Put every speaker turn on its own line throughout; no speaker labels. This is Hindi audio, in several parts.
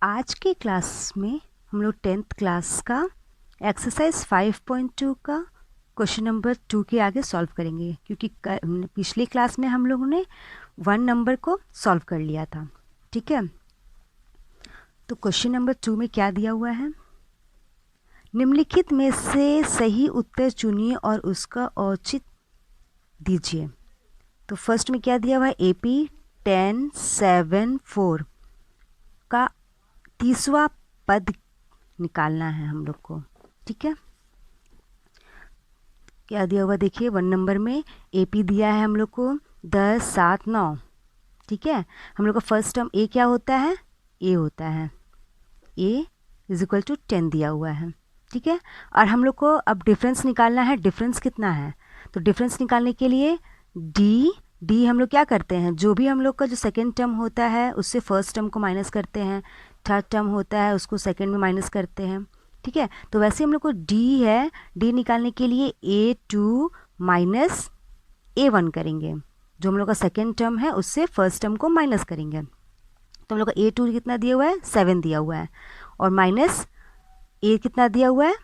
आज के क्लास में हम लोग 10th क्लास का एक्सरसाइज 5.2 का क्वेश्चन नंबर 2 के आगे सॉल्व करेंगे, क्योंकि पिछली क्लास में हम लोगों ने 1 नंबर को सॉल्व कर लिया था। ठीक है, तो क्वेश्चन नंबर 2 में क्या दिया हुआ है, निम्नलिखित में से सही उत्तर चुनिए और उसका औचित्य दीजिए। तो फर्स्ट में क्या दिया हुआ है, AP 1074 का 30वां पद निकालना है हम लोग को। ठीक है, क्या दिया हुआ देखिए, 1 नंबर में AP दिया है हम लोग को 10, 7, 9। ठीक है, हम लोग का फर्स्ट टर्म A क्या होता है, A होता है, A = 10 दिया हुआ है। ठीक है, और हम लोग को अब डिफरेंस निकालना है। डिफरेंस कितना है, तो डिफरेंस निकालने के लिए डी हम लोग क्या करते हैं, जो भी हम लोग का जो सेकेंड टर्म होता है उससे फर्स्ट टर्म को माइनस करते हैं, थर्ड टर्म होता है उसको सेकेंड में माइनस करते हैं। ठीक है, तो वैसे हम लोग को डी है, डी निकालने के लिए A2 माइनस A1 करेंगे, जो हम लोग का सेकेंड टर्म है उससे फर्स्ट टर्म को माइनस करेंगे। तो हम लोग का A2 कितना दिया हुआ है, 7 दिया हुआ है, और माइनस A कितना दिया हुआ है,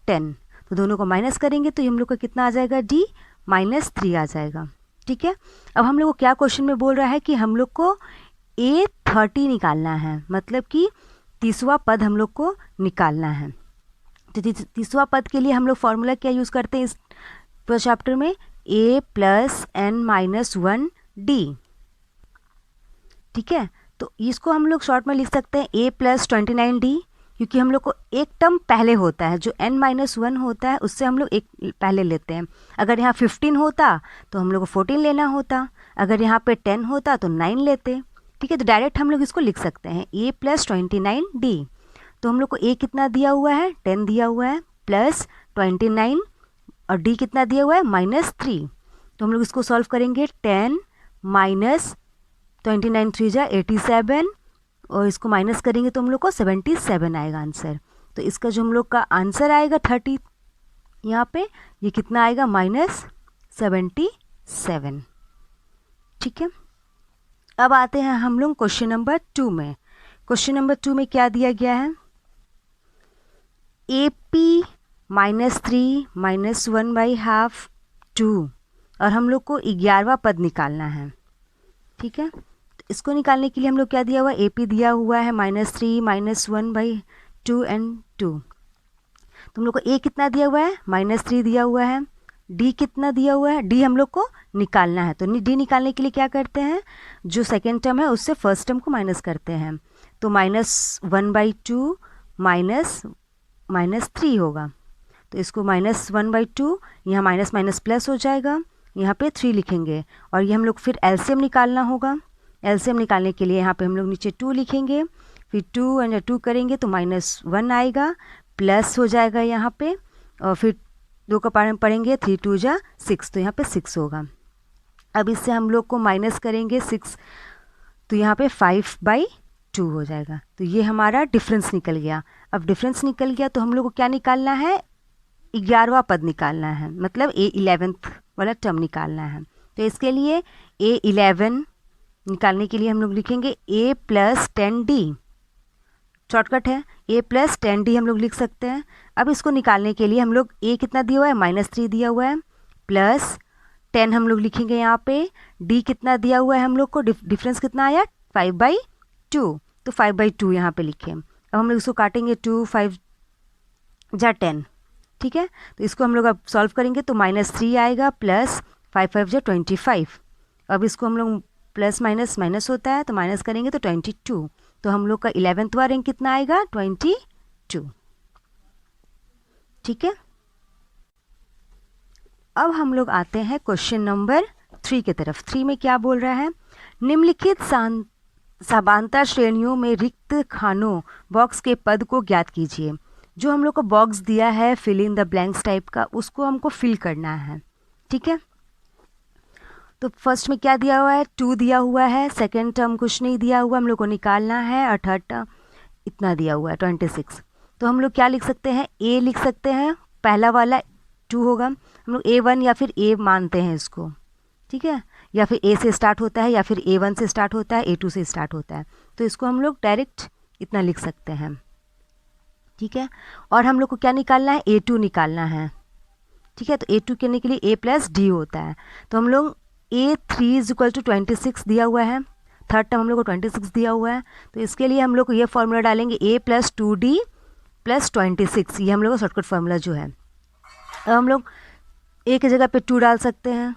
10। तो दोनों को माइनस करेंगे तो हम लोग का कितना आ जाएगा, D -3 आ जाएगा। ठीक है, अब हम लोग को क्या क्वेश्चन में बोल रहा है कि हम लोग को A30 निकालना है, मतलब कि 30वां पद हम लोग को निकालना है। तो 30वां पद के लिए हम लोग फॉर्मूला क्या यूज़ करते हैं इस चैप्टर में, A + n - 1D। ठीक है, तो इसको हम लोग शॉर्ट में लिख सकते हैं A + 29D, क्योंकि हम लोग को एक टर्म पहले होता है, जो n - 1 होता है उससे हम लोग एक पहले लेते हैं। अगर यहाँ 15 होता तो हम लोग को 14 लेना होता, अगर यहाँ पे 10 होता तो 9 लेते। ठीक है, तो डायरेक्ट हम लोग इसको लिख सकते हैं A + 29D। तो हम लोग को A कितना दिया हुआ है, 10 दिया हुआ है, प्लस 29, और D कितना दिया हुआ है, -3। तो हम लोग इसको सॉल्व करेंगे, 10 - 29 3 जा 87, और इसको माइनस करेंगे तो हम लोग को 77 आएगा आंसर। तो इसका जो हम लोग का आंसर आएगा 30 यहाँ पे, ये कितना आएगा, -77। ठीक है, अब आते हैं हम लोग क्वेश्चन नंबर 2 में। क्वेश्चन नंबर 2 में क्या दिया गया है, AP -3 - 1/2 2, और हम लोग को 11वां पद निकालना है। ठीक है, तो इसको निकालने के लिए हम लोग क्या दिया हुआ है, AP दिया हुआ है -3 - 1/2 एंड 2। तो हम लोग को A कितना दिया हुआ है, -3 दिया हुआ है, D कितना दिया हुआ है, D हम लोग को निकालना है। तो D निकालने के लिए क्या करते हैं, जो सेकेंड टर्म है उससे फर्स्ट टर्म को माइनस करते हैं। तो -1/2 -3 होगा, तो इसको -1/2, यहाँ माइनस माइनस प्लस हो जाएगा, यहाँ पे 3 लिखेंगे, और ये हम लोग फिर एलसीएम निकालना होगा। एलसीएम निकालने के लिए यहाँ पे हम लोग नीचे 2 लिखेंगे, फिर 2 और 2 करेंगे तो -1 आएगा, प्लस हो जाएगा यहाँ पे, और फिर 2 का पारण पढ़ेंगे, 3 2 जा 6, तो यहाँ पे 6 होगा। अब इससे हम लोग को माइनस करेंगे 6, तो यहाँ पे 5/2 हो जाएगा। तो ये हमारा डिफरेंस निकल गया। अब डिफरेंस निकल गया तो हम लोग को क्या निकालना है, 11वां पद निकालना है, मतलब A11th वाला टर्म निकालना है। तो इसके लिए A11 निकालने के लिए हम लोग लिखेंगे A + 10D, शॉर्टकट है, A + 10D हम लोग लिख सकते हैं। अब इसको निकालने के लिए हम लोग A कितना दिया हुआ है, -3 दिया हुआ है, प्लस 10 हम लोग लिखेंगे यहाँ पे, D कितना दिया हुआ है हम लोग को, डिफरेंस कितना आया, 5/2, तो 5/2 यहाँ पे लिखे। अब हम लोग इसको काटेंगे, 2 5 जा 10। ठीक है, तो इसको हम लोग अब सॉल्व करेंगे तो -3 आएगा, प्लस 5 5 जा 25। अब इसको हम लोग प्लस माइनस माइनस होता है तो माइनस करेंगे तो 22। तो हम लोग का 11वां रैंक कितना आएगा, 22। ठीक है, अब हम लोग आते हैं क्वेश्चन नंबर 3 की तरफ। 3 में क्या बोल रहा है, निम्नलिखित समांतर श्रेणियों में रिक्त खानों बॉक्स के पद को ज्ञात कीजिए। जो हम लोग को बॉक्स दिया है fill in the blanks type का, उसको हमको फिल करना है। ठीक है, तो फर्स्ट में क्या दिया हुआ है, 2 दिया हुआ है, सेकेंड टर्म कुछ नहीं दिया हुआ, हम लोग को निकालना है, और थर्ड टर्म इतना दिया हुआ है 26। तो हम लोग क्या लिख सकते हैं, A लिख सकते हैं, पहला वाला 2 होगा, हम लोग A1 या फिर A मानते हैं इसको। ठीक है, या फिर A से स्टार्ट होता है, या फिर A1 से स्टार्ट होता है, A2 से स्टार्ट होता है, तो इसको हम लोग डायरेक्ट इतना लिख सकते हैं, ठीक है। और हम लोग को क्या निकालना है, A2 निकालना है, ठीक है। तो A2 करने के लिए A प्लस डी होता है, तो हम लोग A3 इज इक्वल टू 26 दिया हुआ है, थर्ड टर्म हम लोग को 26 दिया हुआ है, तो इसके लिए हम लोग को ये फॉर्मूला डालेंगे A प्लस 2D प्लस 26, ये हम लोग का शॉर्टकट फार्मूला जो है। अब हम लोग A की जगह पे 2 डाल सकते हैं,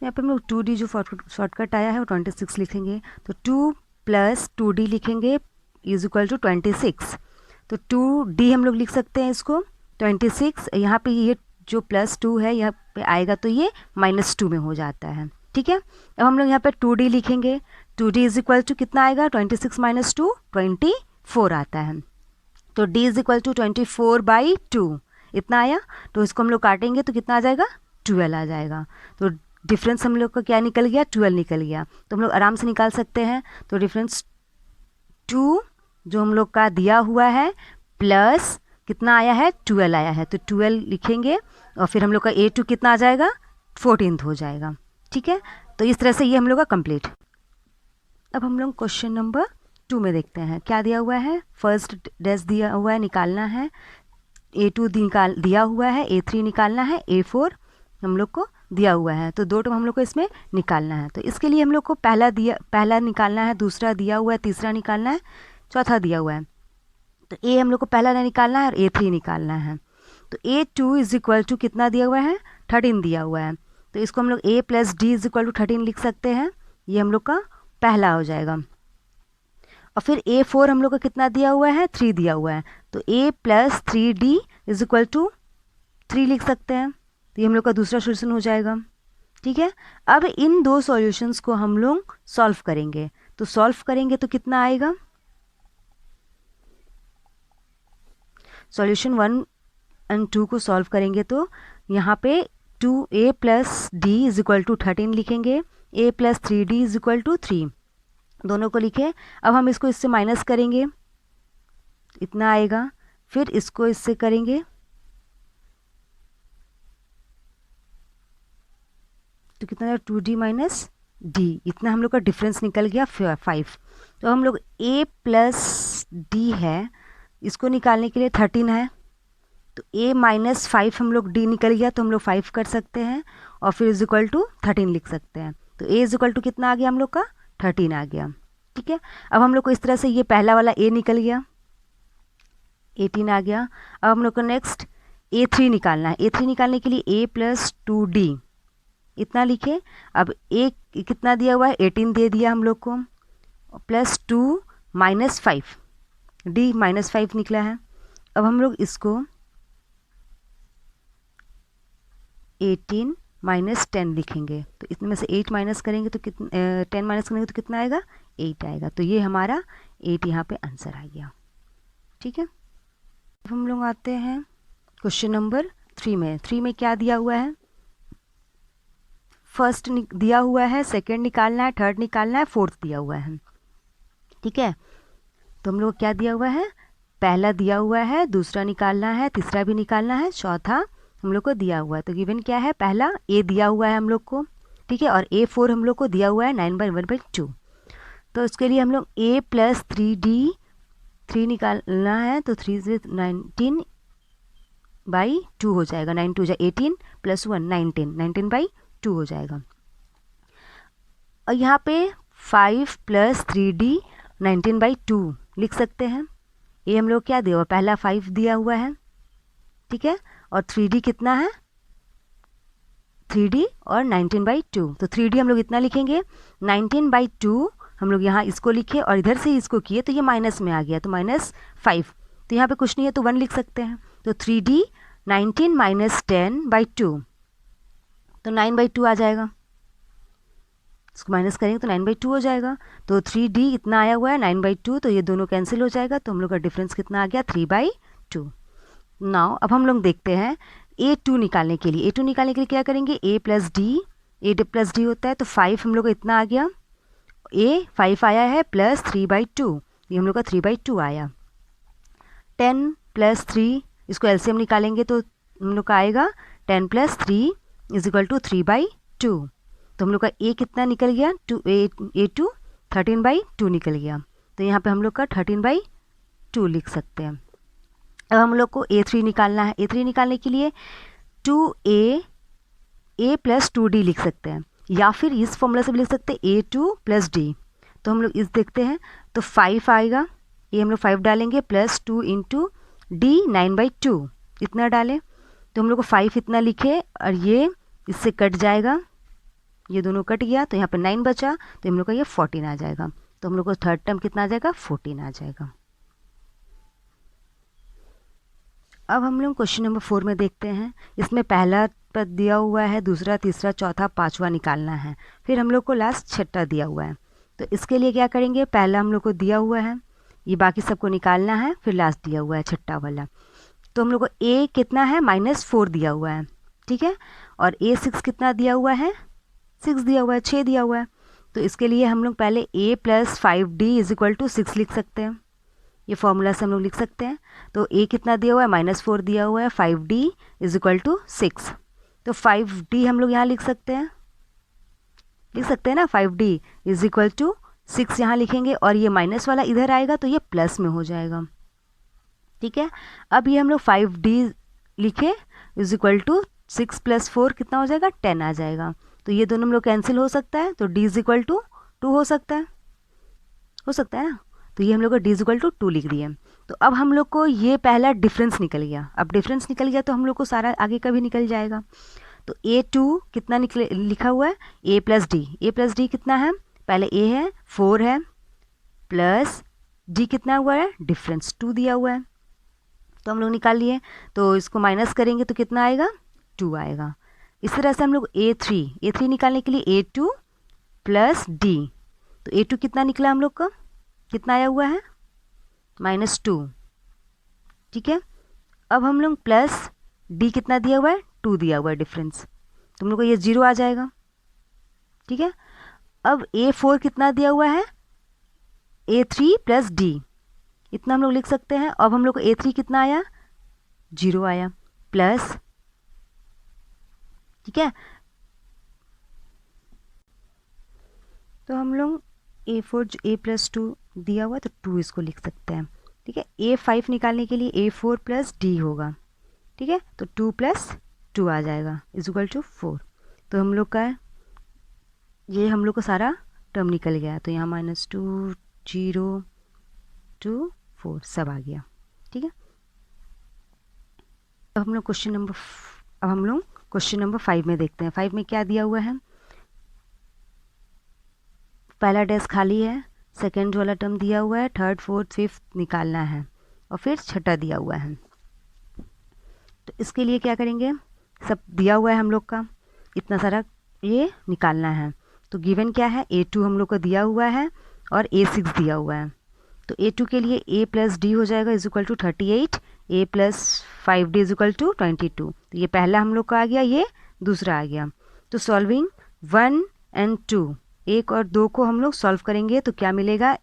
यहाँ पे हम लोग 2D जो शॉर्टकट आया है वो 26 लिखेंगे, तो 2 प्लस 2D लिखेंगे इज इक्वल टू 26, तो 2D हम लोग लिख सकते हैं इसको 26, यहाँ पे ये जो प्लस 2 है यहाँ पे आएगा तो ये -2 में हो जाता है, ठीक है। अब हम लोग यहाँ पे 2D लिखेंगे, 2D इज इक्वल टू कितना आएगा, 26 माइनस 2 24 आता है, तो D इज इक्वल टू 24/2 इतना आया, तो इसको हम लोग काटेंगे तो कितना आ जाएगा, 12 आ जाएगा। तो डिफरेंस हम लोग का क्या निकल गया, 12 निकल गया, तो हम लोग आराम से निकाल सकते हैं। तो डिफरेंस 2 जो हम लोग का दिया हुआ है प्लस कितना आया है, 12 आया है, तो 12 लिखेंगे और फिर हम लोग का A2 कितना आ जाएगा, 14 हो जाएगा, ठीक है। तो इस तरह से ये हम लोग का कंप्लीट। अब हम लोग क्वेश्चन नंबर 2 में देखते हैं क्या दिया हुआ है। फर्स्ट डैश दिया हुआ है, निकालना है, A2 दिया हुआ है, A3 निकालना है, A4 हम लोग को दिया हुआ है, तो 2 टर्म हम लोग को इसमें निकालना है। तो इसके लिए हम लोग को पहला निकालना है, दूसरा दिया हुआ है, तीसरा निकालना है, चौथा दिया हुआ है। तो A हम लोग को पहला निकालना है और A3 निकालना है। तो A2 इज इक्वल टू कितना दिया हुआ है, 13 दिया हुआ है, तो इसको हम लोग A plus D is equal to 13 लिख सकते हैं, ये हम लोग का पहला हो जाएगा। और फिर A4 हम लोग का कितना दिया हुआ है, 3 दिया हुआ है, तो A plus 3D is equal to 3 लिख सकते हैं, तो ये हम लोग का दूसरा सॉल्यूशन हो जाएगा, ठीक है। अब इन दो सॉल्यूशंस को हम लोग सॉल्व करेंगे, तो सॉल्व करेंगे तो कितना आएगा, सॉल्यूशन 1 और 2 को सॉल्व करेंगे तो यहाँ पे 2A plus D is equal to 13 लिखेंगे, A plus 3D is equal to 3, दोनों को लिखे। अब हम इसको इससे माइनस करेंगे, इतना आएगा, फिर इसको इससे करेंगे तो कितना है, 2D माइनस डी, इतना हम लोग का डिफरेंस निकल गया 5। तो हम लोग A प्लस डी है, इसको निकालने के लिए 13 है, तो A माइनस 5 हम लोग D निकल गया, तो हम लोग 5 कर सकते हैं और फिर इज इक्वल टू 13 लिख सकते हैं। तो A इज इक्वल टू कितना आ गया हम लोग का, 13 आ गया, ठीक है। अब हम लोग को इस तरह से ये पहला वाला A निकल गया, 18 आ गया। अब हम लोग को नेक्स्ट A3 निकालना है, A3 निकालने के लिए A प्लस 2D इतना लिखे। अब A कितना दिया हुआ है, 18 दे दिया हम लोग को, प्लस 2 माइनस 5, D माइनस 5 निकला है। अब हम लोग इसको 18 माइनस 10 लिखेंगे, तो इसमें से 8 माइनस करेंगे तो कितना, 10 माइनस करेंगे तो कितना आएगा, 8 आएगा, तो ये हमारा 8 यहाँ पे आंसर आ गया, ठीक है। अब हम लोग आते हैं क्वेश्चन नंबर 3 में। 3 में क्या दिया हुआ है, फर्स्ट दिया हुआ है, सेकंड निकालना है, थर्ड निकालना है, फोर्थ दिया हुआ है, ठीक है। तो हम लोग को क्या दिया हुआ है, पहला दिया हुआ है, दूसरा निकालना है, तीसरा भी निकालना है, चौथा हम लोग को दिया हुआ है। तो गिवन क्या है, पहला A दिया हुआ है हम लोग को, ठीक है, और A4 हम लोग को दिया हुआ है 9/1/2। तो उसके लिए हम लोग A प्लस 3D 3 निकालना है, तो 3 से 19/2 हो जाएगा, 9 2 जा 18 प्लस 1 19/2 हो जाएगा। और यहाँ पे 5 प्लस 3D 19/2 लिख सकते हैं। ये हम लोग क्या दिया हुआ, पहला 5 दिया हुआ है, ठीक है, और 3D कितना है, 3D और 19/2, तो 3D हम लोग इतना लिखेंगे, 19/2 हम लोग यहाँ इसको लिखे और इधर से इसको किए तो ये माइनस में आ गया, तो -5, तो यहाँ पे कुछ नहीं है तो 1 लिख सकते हैं। तो 3D 19 माइनस 10/2, तो 9/2 आ जाएगा, इसको माइनस करेंगे तो 9/2 हो जाएगा। तो 3D इतना आया हुआ है 9/2, तो ये दोनों कैंसिल हो जाएगा, तो हम लोग का डिफरेंस कितना आ गया, 3/2। नाउ अब हम लोग देखते हैं A2 निकालने के लिए। A2 निकालने के लिए क्या करेंगे, A plus D, A plus D होता है, तो 5 हम लोग का इतना आ गया, A 5 आया है प्लस 3/2, ये हम लोग का 3/2 आया। 10 प्लस 3, इसको एलसीएम निकालेंगे तो हम लोग का आएगा 10 प्लस 3 इज इक्वल टू 3/2, तो हम लोग का A कितना निकल गया, A2 13/2 निकल गया। तो यहाँ पे हम लोग का 13/2 लिख सकते हैं। अब हम लोग को A3 निकालना है। A3 निकालने के लिए 2A प्लस 2D लिख सकते हैं, या फिर इस फॉर्मूला से भी लिख सकते हैं A2 प्लस D। तो हम लोग इस देखते हैं, तो 5 आएगा, ये हम लोग 5 डालेंगे, प्लस 2 इंटू D 9/2 इतना डालें, तो हम लोग को 5 इतना लिखे, और ये इससे कट जाएगा, ये दोनों कट गया, तो यहाँ पे 9 बचा, तो हम लोग का ये 14 आ जाएगा। तो हम लोग को थर्ड टर्म कितना आ जाएगा, 14 आ जाएगा। अब हम लोग क्वेश्चन नंबर 4 में देखते हैं। इसमें पहला पद दिया हुआ है, दूसरा, तीसरा, चौथा, पांचवा निकालना है, फिर हम लोग को लास्ट छठा दिया हुआ है। तो इसके लिए क्या करेंगे, पहला हम लोग को दिया हुआ है, ये बाकी सबको निकालना है, फिर लास्ट दिया हुआ है छठा वाला। तो हम लोग को A कितना है, -4 दिया हुआ है, ठीक है, और A6 कितना दिया हुआ है, 6 दिया हुआ है, 6 दिया हुआ है। तो इसके लिए हम लोग पहले A प्लस 5D = 6 लिख सकते हैं, ये फॉर्मूला से हम लोग लिख सकते हैं। तो A कितना दिया हुआ है, -4 दिया हुआ है, 5D = 6। तो 5D हम लोग यहाँ लिख सकते हैं ना, 5D = 6 यहाँ लिखेंगे, और ये माइनस वाला इधर आएगा तो ये प्लस में हो जाएगा, ठीक है। अब ये हम लोग 5D लिखे = 6 + 4 कितना हो जाएगा, 10 आ जाएगा। तो ये दोनों हम लोग कैंसिल हो सकता है, तो D = 2 हो सकता है ना। तो ये हम लोग को D = 2 लिख दिए। तो अब हम लोग को ये पहला डिफरेंस निकल गया। अब डिफरेंस निकल गया तो हम लोग को सारा आगे का भी निकल जाएगा। तो A2 कितना लिखा हुआ है, A प्लस D कितना है, पहले A है 4 है, प्लस D कितना हुआ है, डिफरेंस 2 दिया हुआ है, तो हम लोग निकाल लिए। तो इसको माइनस करेंगे तो कितना आएगा, 2 आएगा। इस तरह से हम लोग A3 निकालने के लिए A2 प्लस D, तो A2 कितना निकला हम लोग का, कितना आया हुआ है, -2, ठीक है। अब हम लोग प्लस D कितना दिया हुआ है, 2 दिया हुआ है डिफरेंस, तो हम लोग को ये 0 आ जाएगा, ठीक है। अब A4 कितना दिया हुआ है, A3 प्लस D इतना हम लोग लिख सकते हैं। अब हम लोग को A3 कितना आया, 0 आया, प्लस, ठीक है। तो हम लोग A4 A प्लस 2 दिया हुआ, तो 2 इसको लिख सकते हैं, ठीक है। A5 निकालने के लिए A4 प्लस D होगा, ठीक है, तो 2 + 2 आ जाएगा = 4। तो हम लोग का ये हम लोग का सारा टर्म निकल गया, तो यहाँ -2 0 2 4 सब आ गया, ठीक है। अब हम लोग क्वेश्चन नंबर 5 में देखते हैं। 5 में क्या दिया हुआ है, पहला डेस्क खाली है, सेकेंड वाला टर्म दिया हुआ है, थर्ड फोर्थ फिफ्थ निकालना है, और फिर छठा दिया हुआ है। तो इसके लिए क्या करेंगे, सब दिया हुआ है हम लोग का, इतना सारा ये निकालना है। तो गिवन क्या है, A2 हम लोग को दिया हुआ है और A6 दिया हुआ है। तो A2 के लिए A प्लस D हो जाएगा = 38, A प्लस 5D = 22। तो ये पहला हम लोग का आ गया, ये दूसरा आ गया। तो सॉल्विंग 1 और 2, 1 और 2 को हम लोग सॉल्व करेंगे तो क्या मिलेगा,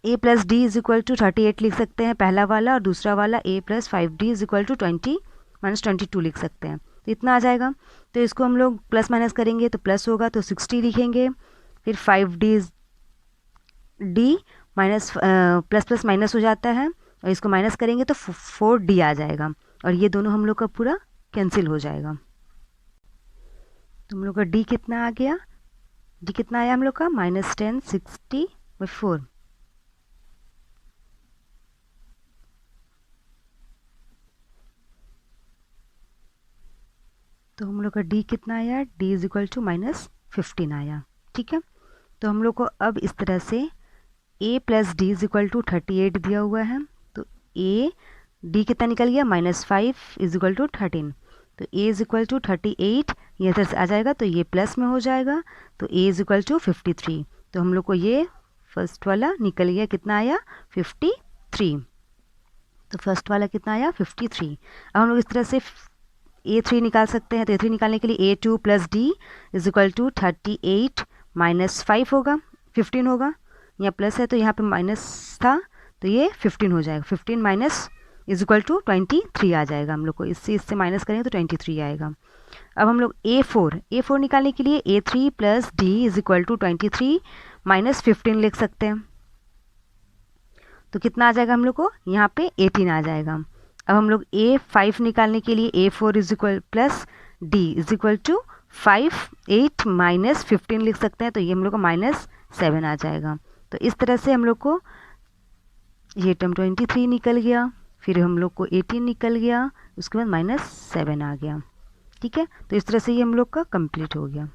A प्लस D = 38 लिख सकते हैं पहला वाला, और दूसरा वाला A प्लस 5D = 20 - 22 लिख सकते हैं। तो इतना आ जाएगा। तो इसको हम लोग प्लस माइनस करेंगे तो प्लस होगा, तो 60 लिखेंगे, फिर 5D minus plus plus minus हो जाता है, और इसको माइनस करेंगे तो 4D आ जाएगा, और ये दोनों हम लोग का पूरा कैंसिल हो जाएगा। तो हम लोग का D कितना आ गया, D कितना आया हम लोग का, -10 60/4। तो हम लोग का D कितना आया, D = -15 आया, ठीक है। तो हम लोग को अब इस तरह से A प्लस D = 38 दिया हुआ है, तो D कितना निकल गया, -5 = 13। तो A = 38 ये इधर से आ जाएगा, तो ये प्लस में हो जाएगा, तो A = 53। तो हम लोग को ये फर्स्ट वाला निकल गया, कितना आया, 53। तो फर्स्ट वाला कितना आया, 53। अब हम लोग इस तरह से A3 निकाल सकते हैं। तो A3 निकालने के लिए A2 प्लस D = 38 - 5 होगा, 15 होगा, यहाँ प्लस है तो यहाँ पे माइनस था, तो ये 15 हो जाएगा। 15 माइनस = 23 आ जाएगा। हम लोग को इससे माइनस करेंगे तो 23 आएगा। अब हम लोग A4 निकालने के लिए A3 प्लस D = 23 -15 लिख सकते हैं। तो कितना आ जाएगा हम लोग को, यहाँ पे 18 आ जाएगा। अब हम लोग A5 निकालने के लिए A4 is equal plus D is equal to 5 8 minus 15 लिख सकते हैं। तो ये हम लोग को -7 आ जाएगा। तो इस तरह से हम लोग को ये टर्म 23 निकल गया, फिर हम लोग को 18 निकल गया, उसके बाद -7 आ गया। ठीक है, तो इस तरह से ये हम लोग का कंप्लीट हो गया।